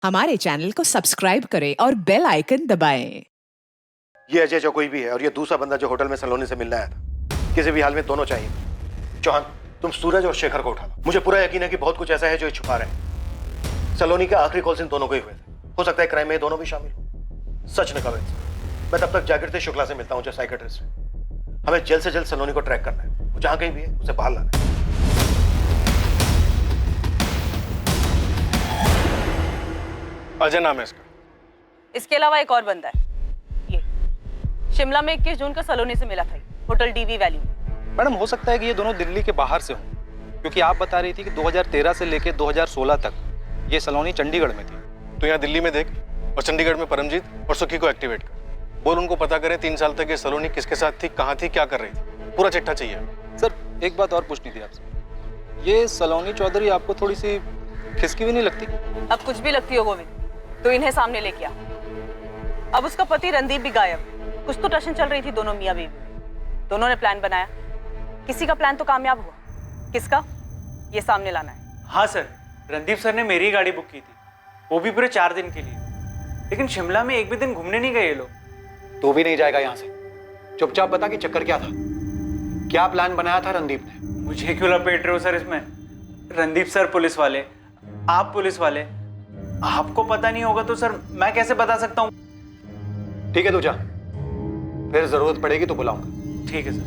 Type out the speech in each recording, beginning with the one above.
हमारे चैनल को सब्सक्राइब करें और बेल आइकन दबाएं। ये अजय जो कोई भी है और ये दूसरा बंदा जो होटल में सलोनी से मिलने आया था, किसी भी हाल में दोनों चाहिए। चौहान, तुम सूरज और शेखर को उठा लो। मुझे पूरा यकीन है कि बहुत कुछ ऐसा है जो ये छुपा रहे हैं। सलोनी के आखिरी कॉल्स इन दोनों को ही हुए थे। हो सकता है क्राइम में ये दोनों भी शामिल हो। सच ने कहा। मैं तब तक जागृति शुक्ला से मिलता हूँ, जो साइकेट्रिस्ट है। हमें जल्द से जल्द सलोनी को ट्रैक करना है। वो जहां कहीं भी है उसे बाहर लाना है। अजय नाम है इसका। इसके अलावा एक और बंदा है, ये शिमला में 21 जून का सलोनी से मिला था, होटल डीवी वैली में। मैडम, हो सकता है कि ये दोनों दिल्ली के बाहर से हों, क्योंकि आप बता रही थी कि 2013 से लेकर 2016 तक ये सलोनी चंडीगढ़ में थी। तो यहाँ दिल्ली में देख और चंडीगढ़ में परमजीत और सुखी को एक्टिवेट कर। बोल उनको पता करें 3 साल तक ये सलोनी किसके साथ थी, कहाँ थी, क्या कर रही थी। पूरा चिट्ठा चाहिए। सर, एक बात और पूछनी थी आपसे। ये सलोनी चौधरी आपको थोड़ी सी खिसकी भी नहीं लगती? अब कुछ भी लगती हो गोविंद तो इन्हें सामने लेके आ। अब उसका पति रणदीप भी गायब। कुछ तो टशन चल रही थी दोनों मियां बीवी। दोनों ने प्लान बनाया, किसी का प्लान तो कामयाब हुआ, किसका ये सामने लाना है। हाँ सर, रणदीप सर ने मेरी गाड़ी बुक की थी, वो भी पूरे 4 दिन के लिए। लेकिन शिमला में एक भी दिन घूमने नहीं गए ये लोग। तू भी नहीं जाएगा यहाँ से। चुपचाप बता कि चक्कर क्या था, क्या प्लान बनाया था रणदीप ने? मुझे क्यों लपेट रहे हो सर इसमें? रणदीप सर पुलिस वाले, आप पुलिस वाले, आपको पता नहीं होगा तो सर मैं कैसे बता सकता हूँ? ठीक है, तू जा, फिर जरूरत पड़ेगी तो बुलाऊंगा। ठीक है सर।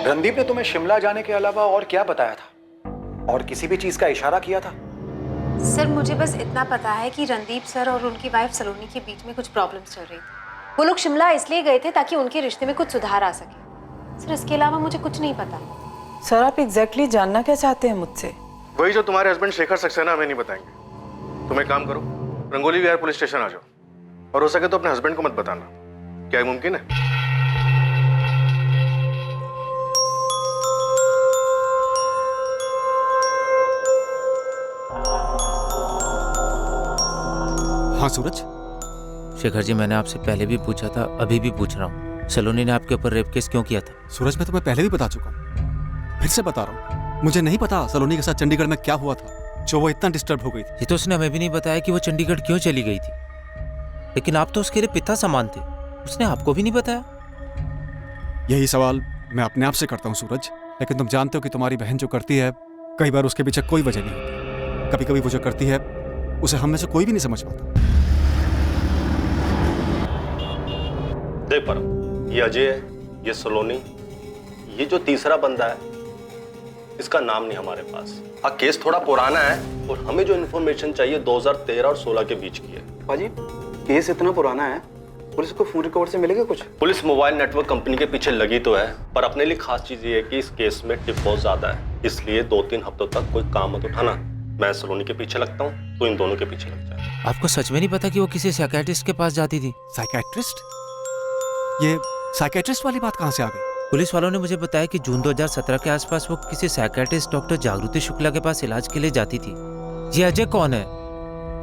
रणदीप ने तुम्हें शिमला जाने के अलावा और क्या बताया था, और किसी भी चीज का इशारा किया था? सर, मुझे बस इतना पता है कि रणदीप सर और उनकी वाइफ सलोनी के बीच में कुछ प्रॉब्लम्स चल रही थी। वो लोग शिमला इसलिए गए थे ताकि उनके रिश्ते में कुछ सुधार आ सके। सर, इसके अलावा मुझे कुछ नहीं पता। सर, आप एग्जैक्टली जानना क्या चाहते हैं मुझसे? वही जो तुम्हारे हस्बैंड शेखर सक्सेना हमें नहीं बताएंगे। तुम एक काम करो, रंगोली विहार पुलिस स्टेशन आ जाओ, और हो सके तो अपने हस्बैंड को मत बताना। क्या ये मुमकिन है? हाँ सूरज। शेखर जी, मैंने आपसे पहले भी पूछा था, अभी भी पूछ रहा हूँ, सलोनी ने आपके ऊपर रेप केस क्यों किया था? सूरज, मैं तुम्हें पहले भी बता चुका हूँ, फिर से बता रहा हूँ। मुझे नहीं पता सलोनी के साथ चंडीगढ़ में क्या हुआ था जो वो इतना डिस्टर्ब हो गई थी। ये तो उसने हमें भी नहीं बताया कि वो चंडीगढ़ क्यों चली गई थी। लेकिन आप तो उसके लिए पिता समान थे, उसने आपको भी नहीं बताया। यही सवाल मैं अपने आप से करता हूँ सूरज। लेकिन तुम जानते हो कि तुम्हारी बहन जो करती है, कई बार उसके पीछे कोई वजह नहीं होती। कभी कभी वो जो करती है उसे हम में से कोई भी नहीं समझ पाता। देख परम, ये अजय है, ये सलोनी, ये जो तीसरा बंदा है, इसका नाम नहीं हमारे पास। हाँ, केस थोड़ा पुराना है और हमें जो इन्फॉर्मेशन चाहिए 2013 और 16 के बीच की है। पाजी, केस इतना पुराना है, पुलिस को फोन रिकॉर्ड से मिलेगा कुछ? पुलिस मोबाइल नेटवर्क कंपनी के पीछे लगी तो है, पर अपने लिए खास चीज ये है कि इस केस में टिप बहुत ज्यादा है, इसलिए 2-3 हफ्तों तक कोई काम मत उठाना। मैं सलोनी के पीछे लगता हूँ, तो इन दोनों के पीछे लग जाए। आपको सच में नहीं पता कि वो किसी साइकियाट्रिस्ट के पास जाती थी? साइकियाट्रिस्ट? ये साइकियाट्रिस्ट वाली बात कहाँ से आ गई? पुलिस वालों ने मुझे बताया कि जून 2017 के आसपास वो किसी साइकियाट्रिस्ट डॉक्टर जागृति शुक्ला के पास इलाज के लिए जाती थी। ये अजय कौन है?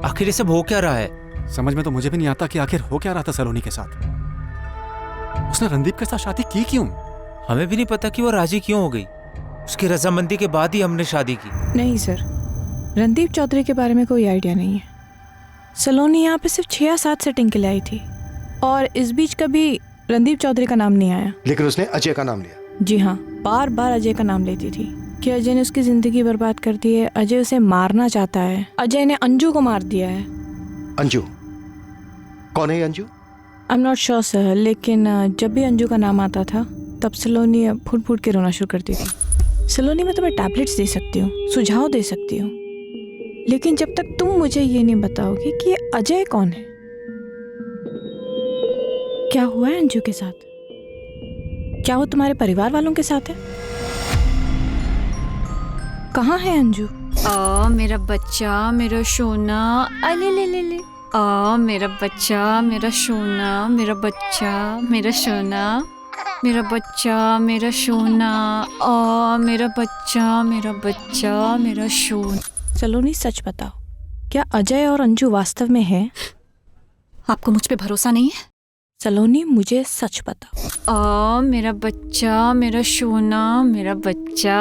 आखिर ये सब हो क्या रहा है? समझ में तो मुझे भी नहीं आता कि आखिर हो क्या रहा था सलोनी के साथ। उसने रणदीप के साथ शादी की क्यों? हमें भी नहीं पता कि वो राजी क्यों हो गई। उसकी रजामंदी के बाद ही हमने शादी की। नहीं सर, रणदीप चौधरी के बारे में कोई आइडिया नहीं है। सलोनी यहाँ पे सिर्फ 6 या 7 सेटिंग के लिए आई थी, और इस बीच कभी रणदीप चौधरी का नाम नहीं आया। लेकिन उसने अजय का नाम लिया। जी हाँ, बार बार अजय का नाम लेती थी कि अजय ने उसकी जिंदगी बर्बाद कर दी है, अजय उसे मारना चाहता है, अजय ने अंजू को मार दिया है। अंजू? कौन है Anju? I am not sure sir, लेकिन जब भी अंजू का नाम आता था तब सलोनी फूट फूट के रोना शुरू करती थी। सलोनी, मैं तुम्हें टैबलेट्स दे सकती हूँ, सुझाव दे सकती हूँ, लेकिन जब तक तुम मुझे ये नहीं बताओगे कि अजय कौन है, क्या हुआ है अंजू के साथ, क्या वो तुम्हारे परिवार वालों के साथ है, कहाँ है अंजू? मेरा बच्चा, मेरा सोना, अले ले ले ले। मेरा बच्चा, मेरा सोना, मेरा बच्चा, मेरा सोना, मेरा बच्चा, मेरा सोना, मेरा बच्चा, मेरा बच्चा, मेरा सोना। सलोनी, सच बताओ, क्या अजय और अंजू वास्तव में है? आपको मुझ पे भरोसा नहीं है? सलोनी, मुझे सच बताओ। मेरा बच्चा, मेरा सोना, मेरा बच्चा,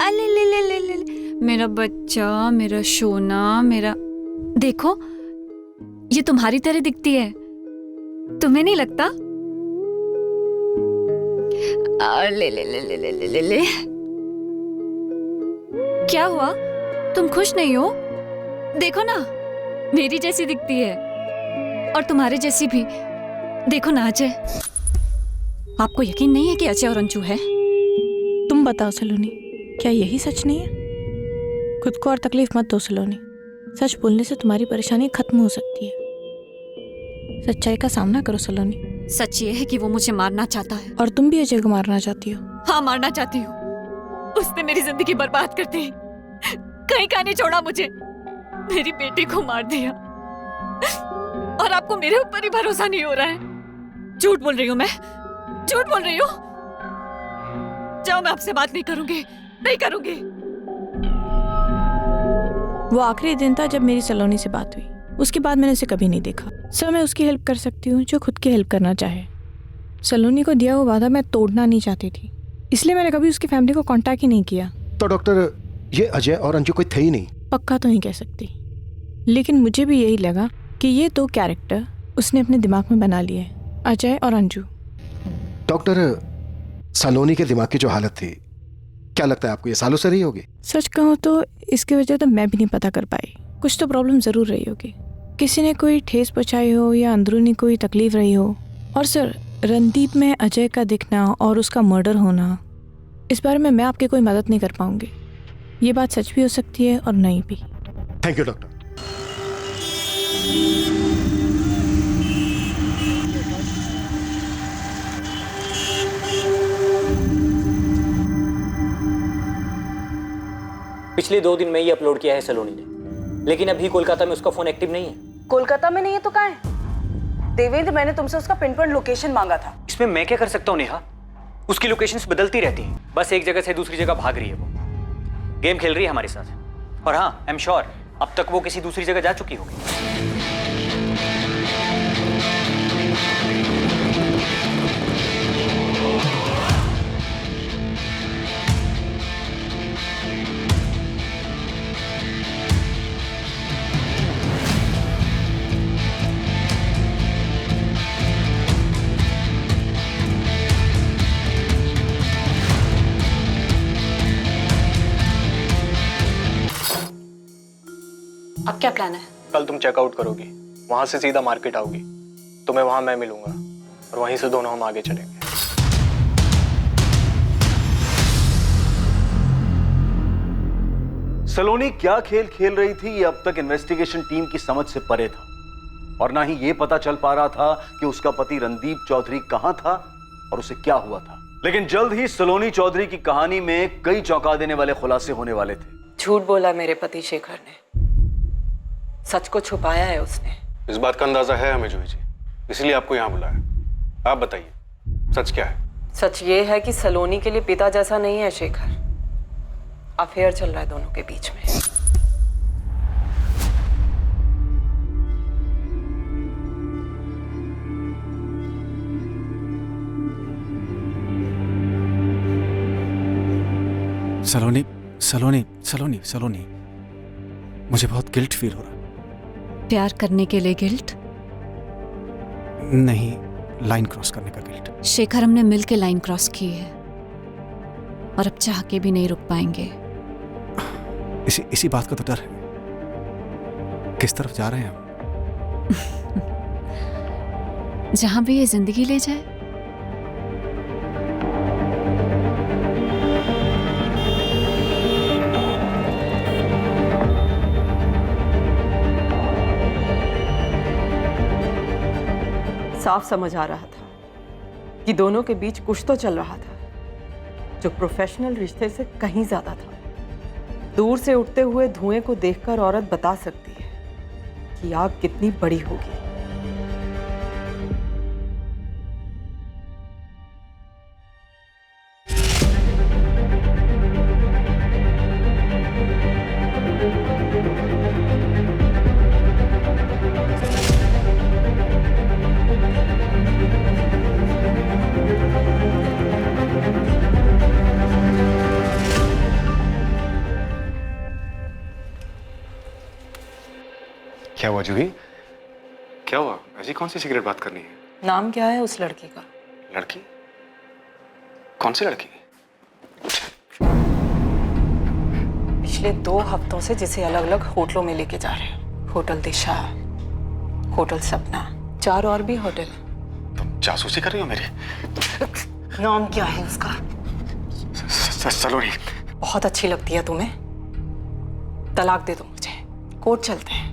अले ले ले ले ले। मेरा बच्चा, मेरा सोना, मेरा। देखो, ये तुम्हारी तरह दिखती है, तुम्हें नहीं लगता? ले ले ले ले ले ले ले ले। क्या हुआ? तुम खुश नहीं हो? देखो ना, मेरी जैसी दिखती है और तुम्हारे जैसी भी। देखो ना अजय, आपको यकीन नहीं है कि अजय और अंजू है? तुम बताओ सलोनी, क्या यही सच नहीं है? खुद को और तकलीफ मत दो सलोनी। सच बोलने से तुम्हारी परेशानी खत्म हो सकती है। सच्चाई का सामना करो सलोनी। सच ये है कि वो मुझे मारना चाहता है। और तुम भी अजय को मारना चाहती हो? हाँ, मारना चाहती हूँ। उसने मेरी जिंदगी बर्बाद कर दी, कहीं का नहीं छोड़ा मुझे, मेरी बेटी को मार दिया। और आपको मेरे ऊपर ही भरोसा नहीं हो रहा है? झूठ बोल रही हूँ मैं, झूठ बोल रही हूँ। जाओ, मैं आपसे बात नहीं करूंगी, नहीं करूंगी। वो आखिरी दिन था जब मेरी सलोनी से बात हुई, उसके बाद मैंने उसे कभी नहीं देखा। सर, मैं उसकी हेल्प कर सकती हूँ जो खुद की हेल्प करना चाहे। सलोनी को दिया हुआ वादा मैं तोड़ना नहीं चाहती थी, इसलिए मैंने कभी उसकी फैमिली को कांटेक्ट ही नहीं किया। तो डॉक्टर, ये अजय और अंजू कोई थे ही नहीं? पक्का तो नहीं कह सकती, लेकिन मुझे भी यही लगा कि ये दो कैरेक्टर उसने अपने दिमाग में बना लिए, अजय और अंजू। डॉक्टर, सलोनी के दिमाग की जो हालत थी, क्या लगता है आपको ये सालों से रही होगी? सच कहूँ तो इसकी वजह तो मैं भी नहीं पता कर पाई। कुछ तो प्रॉब्लम ज़रूर रही होगी, किसी ने कोई ठेस पहुँचाई हो या अंदरूनी कोई तकलीफ रही हो। और सर, रणदीप में अजय का दिखना और उसका मर्डर होना, इस बारे में मैं आपकी कोई मदद नहीं कर पाऊंगी। ये बात सच भी हो सकती है और नहीं भी। Thank you doctor. पिछले 2 दिन में ही अपलोड किया है सलोनी ने, लेकिन अभी कोलकाता में उसका फोन एक्टिव नहीं है। कोलकाता में नहीं है तो कहाँ है? देवेंद्र, मैंने तुमसे उसका पिन पॉइंट लोकेशन मांगा था। इसमें मैं क्या कर सकता हूँ नेहा? उसकी लोकेशंस बदलती रहती हैं, बस एक जगह से दूसरी जगह भाग रही है। वो गेम खेल रही है हमारे साथ। और हाँ, आई एम श्योर अब तक वो किसी दूसरी जगह जा चुकी होगी। अब क्या प्लान है? कल तुम चेकआउट करोगी, वहां से सीधा मार्केट आओगी, तुम्हें वहां मैं मिलूंगा और वहीं से दोनों हम आगे चलेंगे। सलोनी क्या खेल खेल रही थी ये अब तक इन्वेस्टिगेशन टीम की समझ से परे था, और ना ही ये पता चल पा रहा था कि उसका पति रणदीप चौधरी कहां था और उसे क्या हुआ था। लेकिन जल्द ही सलोनी चौधरी की कहानी में कई चौंका देने वाले खुलासे होने वाले थे। झूठ बोला मेरे पति शेखर ने, सच को छुपाया है उसने। इस बात का अंदाजा है हमें जूही जी, इसलिए आपको यहाँ बुलाया। आप बताइए सच क्या है? सच ये है कि सलोनी के लिए पिता जैसा नहीं है शेखर। अफेयर चल रहा है दोनों के बीच में। सलोनी, सलोनी, सलोनी, सलोनी, मुझे बहुत गिल्ट फील हो रहा है। प्यार करने के लिए गिल्ट नहीं, लाइन क्रॉस करने का गिल्ट। शेखर, हमने मिल के लाइन क्रॉस की है और अब चाह के भी नहीं रुक पाएंगे। इसी बात का तो डर है। किस तरफ जा रहे हैं हम? जहां भी ये जिंदगी ले जाए। साफ समझ आ रहा था कि दोनों के बीच कुछ तो चल रहा था जो प्रोफेशनल रिश्ते से कहीं ज्यादा था। दूर से उठते हुए धुएं को देखकर औरत बता सकती है कि आग कितनी बड़ी होगी। क्या हुआ जूही? क्या हुआ? ऐसी कौन सी सिगरेट बात करनी है? नाम क्या है उस लड़की का? लड़की? कौन सी लड़की? पिछले 2 हफ्तों से जिसे अलग अलग होटलों में लेके जा रहे हो। होटल दिशा, होटल सपना, 4 और भी होटल। तुम जासूसी कर रही हो मेरी? नाम क्या है उसका? सलोनी। बहुत अच्छी लगती है तुम्हें? तलाक दे दो मुझे, कोर्ट चलते हैं।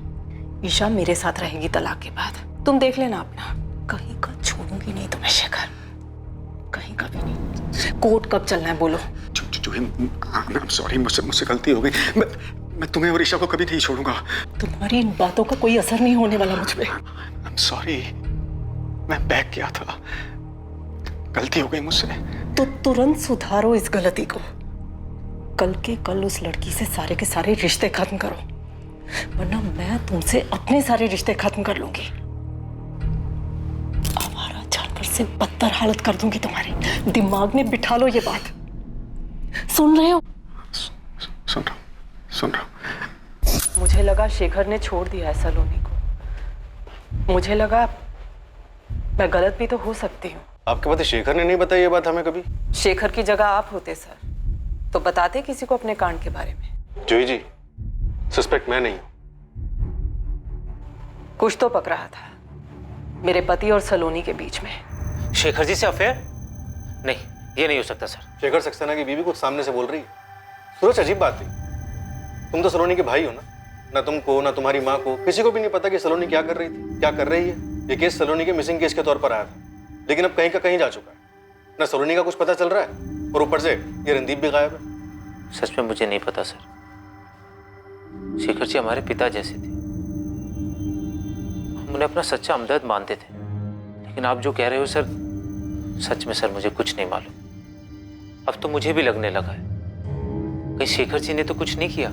ईशा मेरे साथ रहेगी तलाक के बाद। तुम देख लेना अपना। कहीं का छोड़ूंगी नहीं तुम्हें शेखर, कहीं का भी नहीं। कोर्ट कब चलना है बोलो? सॉरी, मुझसे गलती हो गई। मैं तुम्हें और ईशा को कभी नहीं छोड़ूंगा। तुम्हारी इन बातों का कोई असर नहीं होने वाला मुझ पे। I'm sorry, मैं बैक किया था, गलती हो गई मुझसे। तो तुरंत सुधारो इस गलती को। कल के कल उस लड़की से सारे के सारे रिश्ते खत्म करो, वरना मैं तुमसे अपने सारे रिश्ते खत्म कर लूंगी। आवारा जानवर से बदतर हालत कर दूंगी तुम्हारी। दिमाग में बिठा लो ये बात। सुन रहे हो? सुन रहा हूं। मुझे लगा शेखर ने छोड़ दिया है सलोनी को। मुझे लगा मैं गलत भी तो हो सकती हूँ। आपके पति शेखर ने नहीं बताई ये बात हमें कभी? शेखर की जगह आप होते सर तो बताते किसी को अपने कांड के बारे में। जूही जी, सस्पेक्ट मैं नहीं हूं। कुछ तो पक रहा था मेरे पति और सलोनी के बीच में। शेखर जी से अफेयर? नहीं, ये नहीं हो सकता सर। शेखर सक्सेना की बीवी कुछ सामने से बोल रही है। सूरज, अजीब बात है, तुम तो सलोनी के भाई हो ना तुमको ना तुम्हारी माँ को किसी को भी नहीं पता कि सलोनी क्या कर रही थी, क्या कर रही है। ये केस सलोनी के मिसिंग केस के तौर पर आया था, लेकिन अब कहीं का कहीं जा चुका है। ना सलोनी का कुछ पता चल रहा है और ऊपर से ये रणदीप भी गायब है। सच में मुझे नहीं पता सर। शेखर जी हमारे पिता जैसे थे, हम उन्हें अपना सच्चा हमदर्द मानते थे। लेकिन आप जो कह रहे हो सर, सच में सर मुझे कुछ नहीं मालूम। अब तो मुझे भी लगने लगा है कहीं शेखर जी ने तो कुछ नहीं किया।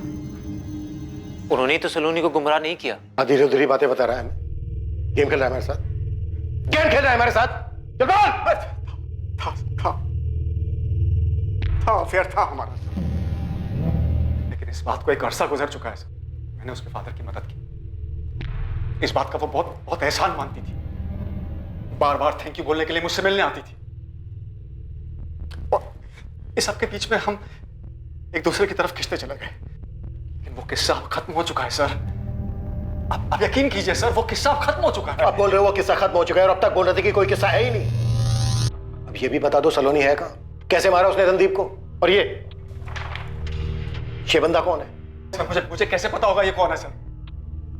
उन्होंने ही तो सलोनी को गुमराह नहीं किया। धीरे धीरे बातें बता रहा है हमें। गेम खेल रहा है हमारे साथ, गेम खेल रहा है हमारे साथ। था अफेयर था हमारा, लेकिन इस बात को एक अरसा गुजर चुका है सर। मैंने उसके फादर की मदद की। इस बात का वो बहुत बहुत एहसान मानती थी। बार बार थैंक यू बोलने के लिए मुझसे मिलने आती थी। और इस सब के बीच में हम एक दूसरे की तरफ खिंचते चले गए। लेकिन वो किस्सा अब खत्म हो चुका है सर। अब यकीन कीजिए सर, वो किस्सा अब खत्म हो चुका है। आप बोल रहे हो वो किस्सा खत्म हो चुका है और अब तक बोल रहे थे कि कोई किस्सा है ही नहीं। अब ये भी बता दो सलोनी है कहाँ? कैसे मारा उसने रणदीप को? और ये बंदा कौन है? मुझे कैसे पता होगा ये कौन है सर?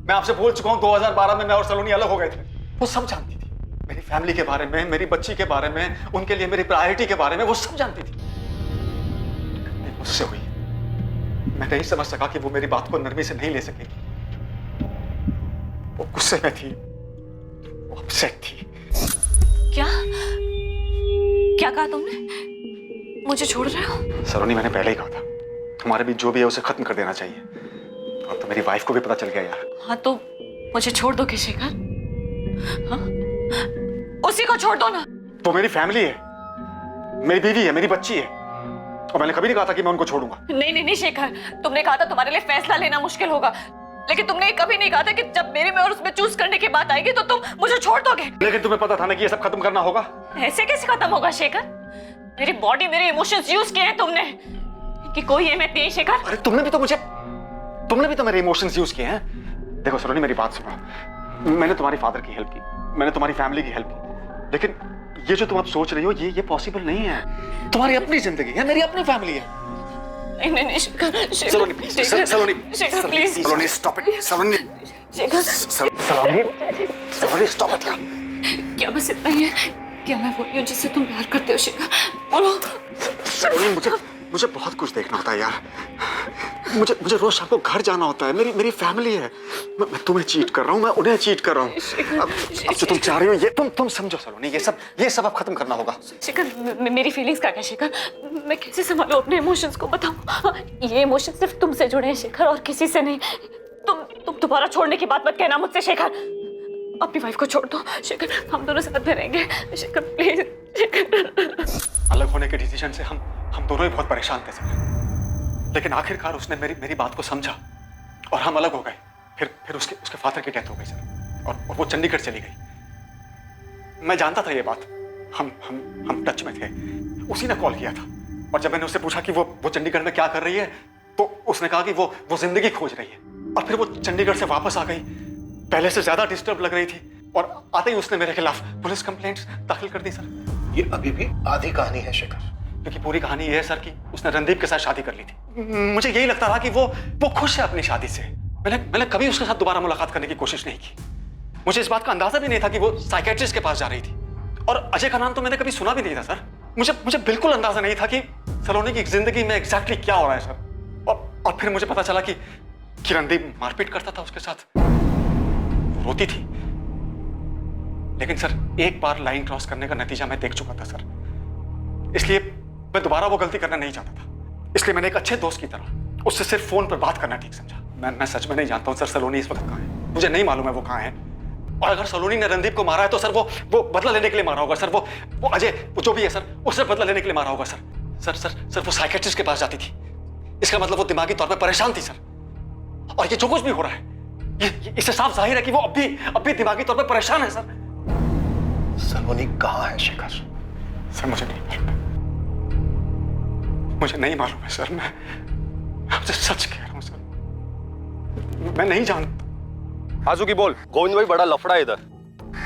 मैं आपसे बोल चुका हूं 2012 में मैं और सलोनी अलग हो गए थे। वो सब जानती थी, मेरी फैमिली के बारे में, मेरी बच्ची के बारे में, उनके लिए मेरी प्रायोरिटी के बारे में वो सब जानती थी। मुझसे हुई, मैं नहीं समझ सका कि वो मेरी बात को नरमी से नहीं ले सकेगी। वो गुस्से में थी, वो अपसेट थी। क्या कहा तुमने? मुझे छोड़ रहे हो? सलोनी, मैंने पहले ही कहा था हमारे बीच जो भी है उसे खत्म कर देना चाहिए। अब तो मेरी वाइफ को भी पता चल गया यार। हाँ तो मुझे छोड़ दो कि शेखर? हाँ? उसी को छोड़ दो ना। वो मेरी फैमिली है, मेरी बीवी है, मेरी बच्ची है, और मैंने कभी नहीं कहा था कि मैं उनको छोड़ूंगा। नहीं शेखर, तुमने कहा था तुम्हारे लिए फैसला लेना मुश्किल होगा, लेकिन तुमने कभी नहीं कहा था कि जब मेरे में और उसमें चूज करने की बात आएगी तो तुम मुझे छोड़ दोगे। लेकिन तुम्हें पता था ना कि ये सब खत्म करना होगा। ऐसे कैसे खत्म होगा शेखर? मेरी बॉडी, मेरे इमोशंस यूज किए हैं तुमने, कि कोई अहमियत नहीं शेखर। अरे तुमने भी तो मेरे इमोशंस यूज किए हैं। देखो सलोनी, मेरी बात सुनो। मैंने तुम्हारी फादर की हेल्प की, मैंने तुम्हारी फैमिली की हेल्प की, लेकिन ये जो तुम अब सोच रही हो ये पॉसिबल नहीं है। तुम्हारी अपनी जिंदगी है, मेरी अपनी फैमिली है। नहीं Shekhar, Saloni please, Saloni please, Saloni stop it, Saloni stop it. क्या बस इतना ही है? क्या मैं वही हूँ जिससे तुम प्यार करते हो शेखर? बोलो। सलोनी, मुझे बहुत कुछ देखना होता है यार। मुझे रोज शाम को घर जाना होता है, मेरी फैमिली है। मैं तुम्हें चीट कर रहा हूँ, मैं उन्हें चीट कर रहा हूँ। अब जो तुम चाह रही हो ये तुम समझो सलोनी, ये सब अब खत्म करना होगा। शेखर, मेरी फीलिंग्स क्या शेखर? मैं कैसे संभालूं अपने इमोशंस को, बताओ। ये इमोशंस सिर्फ तुमसे जुड़े हैं शेखर, और किसी से नहीं। तुम दोबारा छोड़ने की बात मत कहना मुझसे शेखर। अपनी वाइफ को छोड़ दो शेखर, हम दोनों साथ में रहेंगे शेखर, प्लीज शेखर। अलग होने के डिसीजन से हम दोनों ही बहुत परेशान थे सर, लेकिन आखिरकार उसने मेरी बात को समझा और हम अलग हो गए। फिर उसके फादर की डेथ हो गई सर, और वो चंडीगढ़ चली गई। मैं जानता था ये बात, हम टच में थे। उसी ने कॉल किया था, और जब मैंने उससे पूछा कि वो चंडीगढ़ में क्या कर रही है, तो उसने कहा कि वो जिंदगी खोज रही है। और फिर वो चंडीगढ़ से वापस आ गई, पहले से ज्यादा डिस्टर्ब लग रही थी, और आते ही उसने मेरे खिलाफ पुलिस कंप्लेंट्स दाखिल कर दी सर। ये अभी भी आधी कहानी है शेखर, क्योंकि पूरी कहानी ये है सर कि उसने रणदीप के साथ शादी कर ली थी। मुझे यही लगता था कि वो खुश है अपनी शादी से। मैंने कभी उसके साथ दोबारा मुलाकात करने की कोशिश नहीं की। मुझे इस बात का अंदाजा भी नहीं था कि वो साइकेट्रिस्ट के पास जा रही थी, और अजय का नाम तो मैंने कभी सुना भी नहीं था सर। मुझे बिल्कुल अंदाजा नहीं था कि सलोनी की जिंदगी में एग्जैक्टली क्या हो रहा है सर। और फिर मुझे पता चला कि रणदीप मारपीट करता था उसके साथ, वो रोती थी। लेकिन सर एक बार लाइन क्रॉस करने का नतीजा मैं देख चुका था सर, इसलिए मैं दोबारा वो गलती करना नहीं चाहता था। इसलिए मैंने एक अच्छे दोस्त की तरह उससे सिर्फ फोन पर बात करना ठीक समझा। मैं सच में नहीं जानता हूँ सर सलोनी इस वक्त कहाँ है, मुझे नहीं मालूम है वो कहाँ है। और अगर सलोनी ने रणदीप को मारा है तो सर वो बदला लेने के लिए मारा होगा सर। वो अजय, वो जो भी है सर, उससे बदला लेने के लिए मारा होगा सर। वो साइकेट्रिस्ट के पास जाती थी, इसका मतलब वो दिमागी तौर पे परेशान थी सर। और ये जो कुछ भी हो रहा है, ये इससे साफ जाहिर है कि वो अब भी दिमागी तौर पे परेशान है सर। सलोनी कहाँ है शेखर? सर मुझे नहीं मालूम, मुझे नहीं मालूम है सर। मैं आपसे सच कह रहा हूँ सर, मैं नहीं जानता। आजू की बोल। गोविंद भाई बड़ा लफड़ा है इधर।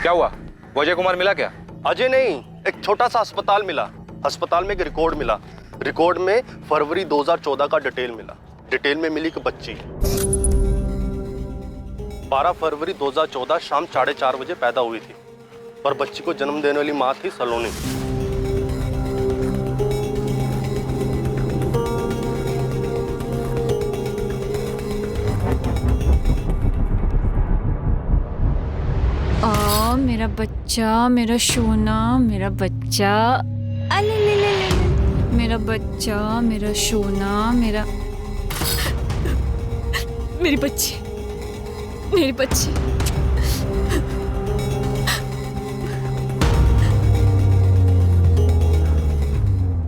क्या हुआ? वो अजय कुमार मिला क्या? अजय नहीं, एक छोटा सा अस्पताल मिला। अस्पताल में एक रिकॉर्ड मिला। रिकॉर्ड में फरवरी 2014 का डिटेल मिला। डिटेल में मिली कि बच्ची 12 फरवरी 2014 शाम 4:30 बजे पैदा हुई थी, और बच्ची को जन्म देने वाली माँ थी सलोनी। मेरा बच्चा, मेरा सोना, मेरा बच्चा, अले ले ले ले, मेरा बच्चा, मेरा सोना, मेरी बच्ची, मेरी बच्ची।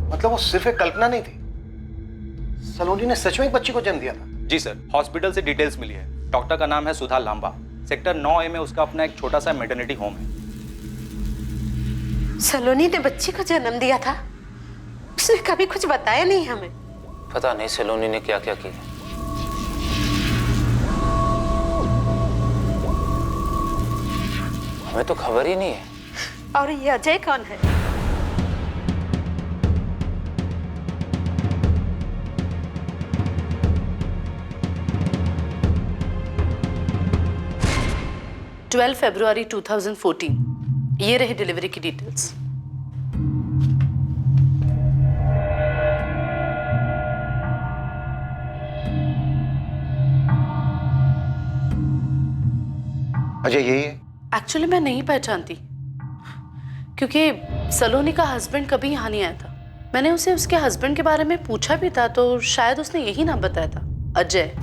मतलब वो सिर्फ एक कल्पना नहीं थी, सलोनी ने सच में एक बच्ची को जन्म दिया था। जी सर, हॉस्पिटल से डिटेल्स मिली है। डॉक्टर का नाम है सुधा लांबा। सेक्टर 9A में उसका अपना एक छोटा सा मैटरनिटी होम है। सलोनी ने बच्ची को जन्म दिया था? उसने कभी कुछ बताया नहीं हमें। पता नहीं सलोनी ने क्या क्या किया। हमें तो खबर ही नहीं है। और ये अजय कौन है? फरवरी 2014, ये रही डिलीवरी की डिटेल्स। अजय यही है? एक्चुअली मैं नहीं पहचानती, क्योंकि सलोनी का हस्बैंड कभी यहाँ नहीं आया था। मैंने उसे उसके हस्बैंड के बारे में पूछा भी था, तो शायद उसने यही नाम बताया था, अजय।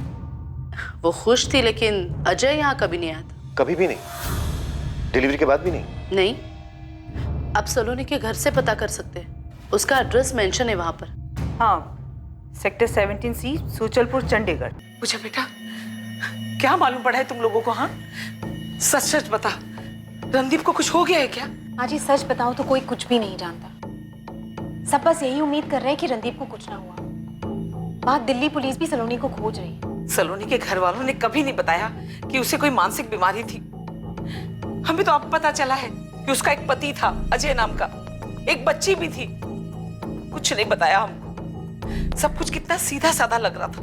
वो खुश थी, लेकिन अजय यहाँ कभी नहीं आया था। कभी भी नहीं? डिलीवरी के बाद भी नहीं? नहीं। अब सलोनी के घर से पता कर सकते हैं, उसका एड्रेस मेंशन है वहां पर। हाँ, सेक्टर 17C, सूचलपुर, चंडीगढ़। पूछा बेटा, क्या मालूम पड़ा है तुम लोगों को? हाँ, सच सच बता, रणदीप को कुछ हो गया है क्या? हाँ जी, सच बताऊं तो कोई कुछ भी नहीं जानता। सब बस यही उम्मीद कर रहे हैं कि रणदीप को कुछ ना हुआ। बात दिल्ली पुलिस भी सलोनी को खोज रही है। सलोनी के घर वालों ने कभी नहीं बताया कि उसे कोई मानसिक बीमारी थी। हमें तो अब पता चला है कि उसका एक पति था, अजय नाम का, एक बच्ची भी थी। कुछ नहीं बताया हमको। सब कुछ कितना सीधा साधा लग रहा था।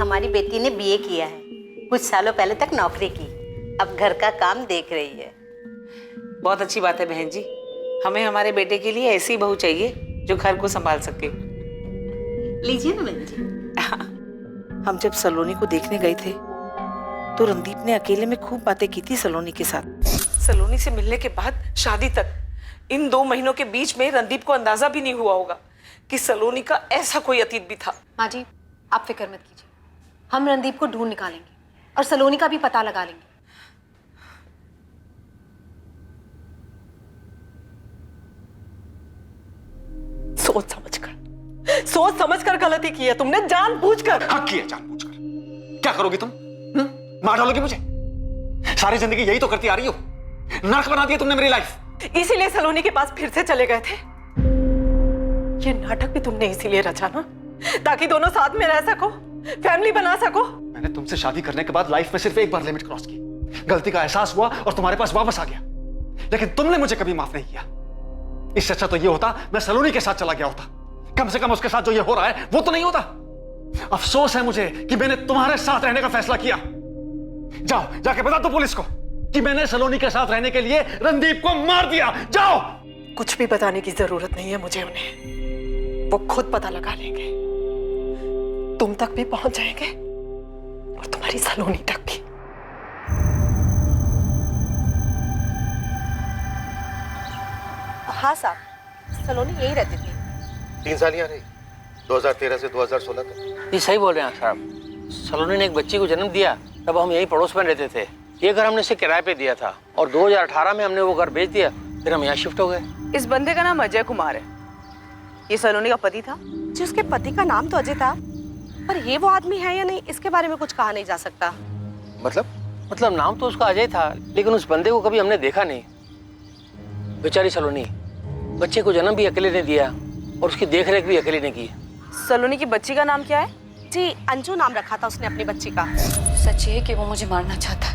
हमारी बेटी ने BA किया है, कुछ सालों पहले तक नौकरी की, अब घर का काम देख रही है। बहुत अच्छी बात है बहन जी। हमें हमारे बेटे के लिए ऐसी बहू चाहिए जो घर को संभाल सके। लीजिए ना बहन जी। हम जब सलोनी को देखने गए थे तो रणदीप ने अकेले में खूब बातें की थी सलोनी के साथ। सलोनी से मिलने के बाद शादी तक इन 2 महीनों के बीच में रणदीप को अंदाजा भी नहीं हुआ होगा कि सलोनी का ऐसा कोई अतीत भी था। माँ जी, आप फिक्र मत कीजिए, हम रणदीप को ढूंढ निकालेंगे और सलोनी का भी पता लगा लेंगे। सोच समझकर गलती की है तुमने, जानबूझकर। हाँ किया जानबूझकर। क्या करोगी तुम? मार डालोगी मुझे? सारी जिंदगी यही तो करती आ रही हो, नर्क बना दिया तुमने मेरी लाइफ। इसीलिए सलोनी के पास फिर से चले गए थे। ये नाटक भी तुमने इसीलिए रचा ना, ताकि दोनों साथ में रह सको, फैमिली बना सको। मैंने तुमसे शादी करने के बाद लाइफ में सिर्फ एक बार लिमिट क्रॉस की, गलती का एहसास हुआ और तुम्हारे पास वापस आ गया, लेकिन तुमने मुझे कभी माफ नहीं किया। इससे अच्छा तो ये होता मैं सलोनी के साथ चला गया होता, कम से कम उसके साथ जो ये हो रहा है वो तो नहीं होता। अफसोस है मुझे कि मैंने तुम्हारे साथ रहने का फैसला किया। जाओ जाके बता दो पुलिस को कि मैंने सलोनी के साथ रहने के लिए रणदीप को मार दिया। जाओ। कुछ भी बताने की जरूरत नहीं है मुझे उन्हें, वो खुद पता लगा लेंगे, तुम तक भी पहुंच जाएंगे और तुम्हारी सलोनी तक भी। हाँ साहब, सलोनी यही रहती थी। 3 साल यहाँ रही, 2013 से 2016 तक। ये सही बोल रहे हैं साहब। सलोनी ने एक बच्ची को जन्म दिया, तब हम यही पड़ोस में रहते थे। ये घर हमने इसे किराए पे दिया था और 2018 में हमने वो घर बेच दिया, फिर हम यहाँ शिफ्ट हो गए। इस बंदे का नाम अजय कुमार है, ये सलोनी का पति था। जी उसके पति का नाम तो अजय था, पर ये वो आदमी है या नहीं इसके बारे में कुछ कहा नहीं जा सकता। मतलब नाम तो उसका अजय था, लेकिन उस बंदे को कभी हमने देखा नहीं। बेचारी सलोनी बच्चे को जन्म भी अकेले ने दिया और उसकी देखरेख भी अकेले ने की। सलोनी की बच्ची का नाम क्या है? जी अंजू नाम रखा था उसने अपनी बच्ची का। सच है कि वो मुझे मारना चाहता है।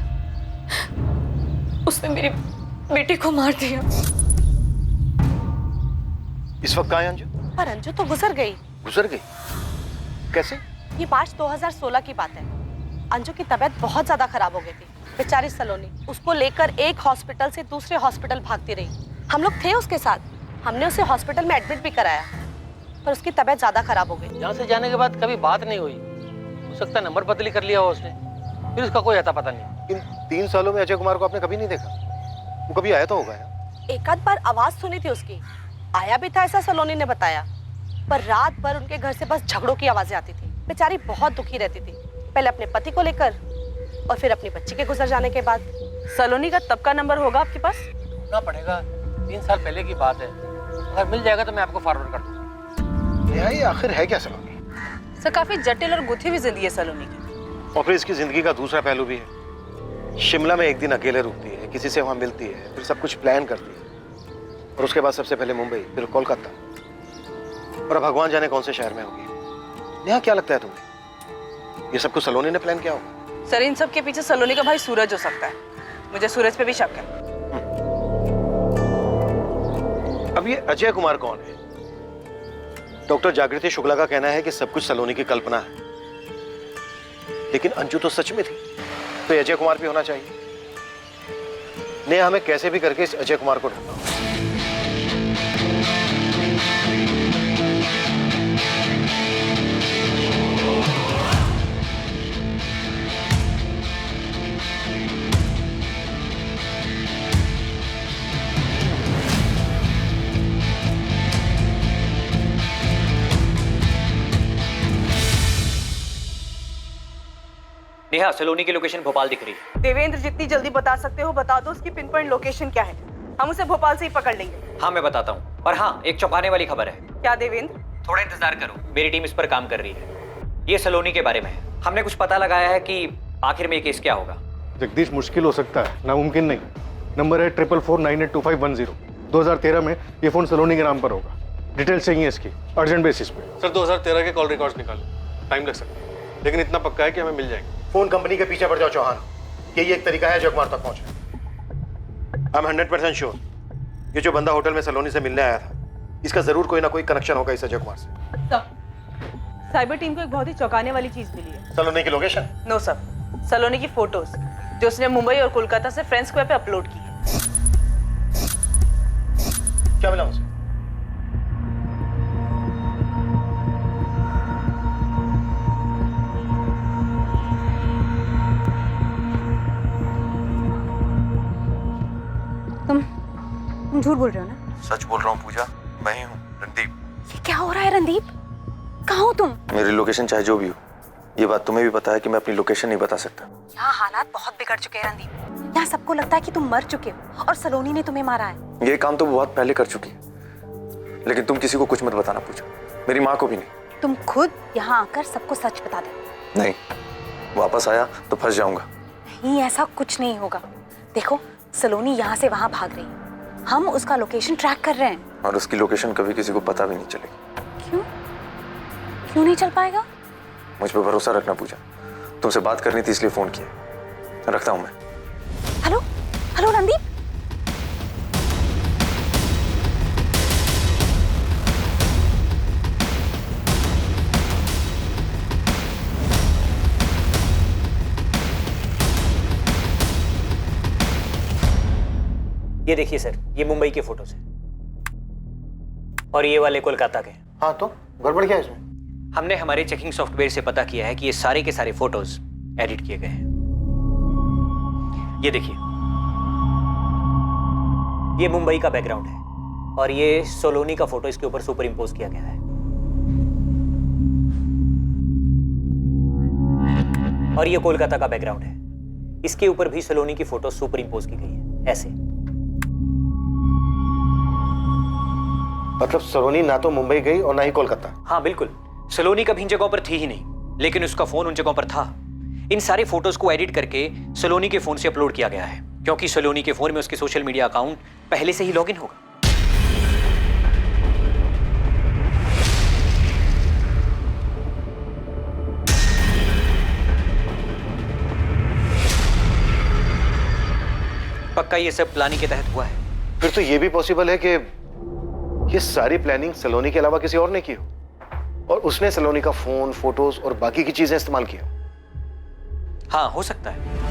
उसने मेरी बेटी को मार दिया। इस वक्त कहाँ है अंजू? पर अंजू तो गुजर गई। गुजर गई? कैसे? ये मार्च 2016 की बात है। अंजू की तबीयत बहुत ज्यादा खराब हो गई थी। बेचारी सलोनी उसको लेकर एक हॉस्पिटल से दूसरे हॉस्पिटल भागती रही। हम लोग थे उसके साथ, हमने उसे हॉस्पिटल में एडमिट भी कराया, पर उसकी तबीयत ज्यादा खराब हो गई। यहाँ से जाने के बाद कभी बात नहीं हुई। हो सकता है नंबर बदली कर लिया हो उसने, फिर उसका कोई अता पता नहीं। इन 3 सालों में अजय कुमार को आपने कभी नहीं देखा? वो कभी आया तो होगा यार। एक आध बार आवाज सुनी थी उसकी, आया भी था ऐसा सलोनी ने बताया, पर रात भर उनके घर से बस झगड़ों की आवाजें आती थी। बेचारी बहुत दुखी रहती थी, पहले अपने पति को लेकर और फिर अपनी बच्ची के गुजर जाने के बाद। सलोनी का तब का नंबर होगा आपके पास? ना पड़ेगा, 3 साल पहले की बात है। अगर मिल जाएगा तो मैं आपको फॉरवर्ड कर दूंगा। ये आखिर है क्या सलोनी? सर काफी जटिल और गुथी हुई जिंदगी है सलोनी की। और फिर इसकी जिंदगी का दूसरा पहलू भी है। शिमला में एक दिन अकेले रुकती है, किसी से वहां मिलती है, फिर सब कुछ प्लान करती है और उसके बाद सबसे पहले मुंबई, फिर कोलकाता और अब भगवान जाने कौन से शहर में होगी। यहाँ क्या लगता है तुम्हें, ये सब कुछ सलोनी ने प्लान किया होगा? सर इन सब के पीछे सलोनी का भाई सूरज हो सकता है। मुझे सूरज पे भी शक है। अब ये अजय कुमार कौन है? डॉक्टर जागृति शुक्ला का कहना है कि सब कुछ सलोनी की कल्पना है, लेकिन अंजू तो सच में थी, तो अजय कुमार भी होना चाहिए। नेहा हमें कैसे भी करके इस अजय कुमार को ढूंढना। नेहा, सलोनी की लोकेशन भोपाल दिख रही है। देवेंद्र जितनी जल्दी बता सकते हो बता दो, उसकी पिन पॉइंट लोकेशन क्या है, हम उसे भोपाल से ही पकड़ लेंगे। हाँ मैं बताता हूँ, पर हाँ एक चौंकाने वाली खबर है। क्या देवेंद्र? थोड़ा इंतजार करो, मेरी टीम इस पर काम कर रही है। ये सलोनी के बारे में है, हमने कुछ पता लगाया है कि आखिर में ये केस क्या होगा। जगदीश मुश्किल हो सकता है, नामुमकिन नहीं। नंबर है 4449825110। 2013 में ये फोन सलोनी के नाम पर होगा। डिटेल चाहिए इसकी अर्जेंट बेसिस पे। सर 2013 के कॉल रिकॉर्ड्स निकालो, टाइम लग सकता है, लेकिन इतना पक्का है कि हमें मिल जाएंगे। फोन कंपनी के पीछे पड़ जाओ चौहान, यही एक तरीका है अजय कुमार तक पहुंचने। आई एम 100% श्योर ये जो बंदा होटल में सलोनी से मिलने आया था, इसका जरूर कोई ना कोई कनेक्शन होगा इस अजय कुमार से। साइबर टीम को एक बहुत ही चौंकाने वाली चीज मिली है। सलोनी की लोकेशन? नो सर, सलोनी की फोटोज जो उसने मुंबई और कोलकाता से फ्रेंड्स स्क्वायर पे अपलोड की है। क्या मिला उसे? तुम झूठ बोल रहे हो ना? सच बोल रहा हूँ पूजा, मैं ही हूँ रणदीप। ये क्या हो रहा है रणदीप? कहाँ हो तुम? मेरी लोकेशन चाहे जो भी हो, ये बात तुम्हें भी पता है कि मैं अपनी लोकेशन नहीं बता सकता। यहाँ हालात बहुत बिगड़ चुके हैं रणदीप। यहाँ सबको लगता है कि तुम मर चुके हो और सलोनी ने तुम्हें मारा है। ये काम तो बहुत पहले कर चुकी है, लेकिन तुम किसी को कुछ मत बताना पूजा, मेरी माँ को भी नहीं। तुम खुद यहाँ आकर सबको सच बता दो। नहीं, वापस आया तो फंस जाऊंगा। नहीं, ऐसा कुछ नहीं होगा। देखो, सलोनी यहाँ से वहाँ भाग रही है, हम उसका लोकेशन ट्रैक कर रहे हैं। और उसकी लोकेशन कभी किसी को पता भी नहीं चलेगी। क्यों? क्यों नहीं चल पाएगा? मुझ पर भरोसा रखना पूजा, तुमसे बात करनी थी इसलिए फोन किया। रखता हूँ मैं। Hello hello Randeep. ये देखिए सर, ये मुंबई के फोटोज हैं और ये वाले कोलकाता के। हाँ, तो गड़बड़ क्या है इसमें? हमने हमारे चेकिंग सॉफ्टवेयर से पता किया है कि ये सारे के सारे फोटोज एडिट किए गए हैं। ये देखिए, ये मुंबई का बैकग्राउंड है और ये सोलोनी का फोटो इसके ऊपर सुपर इम्पोज किया गया है। और ये कोलकाता का बैकग्राउंड है, इसके ऊपर भी सलोनी की फोटो सुपर इम्पोज की गई है ऐसे। मतलब सलोनी ना तो मुंबई गई और ना ही कोलकाता। हाँ बिल्कुल, सलोनी कभी इन जगहों पर थी ही नहीं, लेकिन उसका फोन उन जगहों पर था। इन सारे फोटोज को एडिट करके सलोनी के फोन से अपलोड किया गया है, क्योंकि सलोनी के फोन में उसके सोशल मीडिया अकाउंट पहले से ही लॉगिन होगा। पक्का ये सब प्लानिंग के तहत हुआ है। फिर तो ये भी पॉसिबल है कि ये सारी प्लानिंग सलोनी के अलावा किसी और ने की हो और उसने सलोनी का फोन, फोटोज और बाकी की चीजें इस्तेमाल की हो। हाँ, हो सकता है।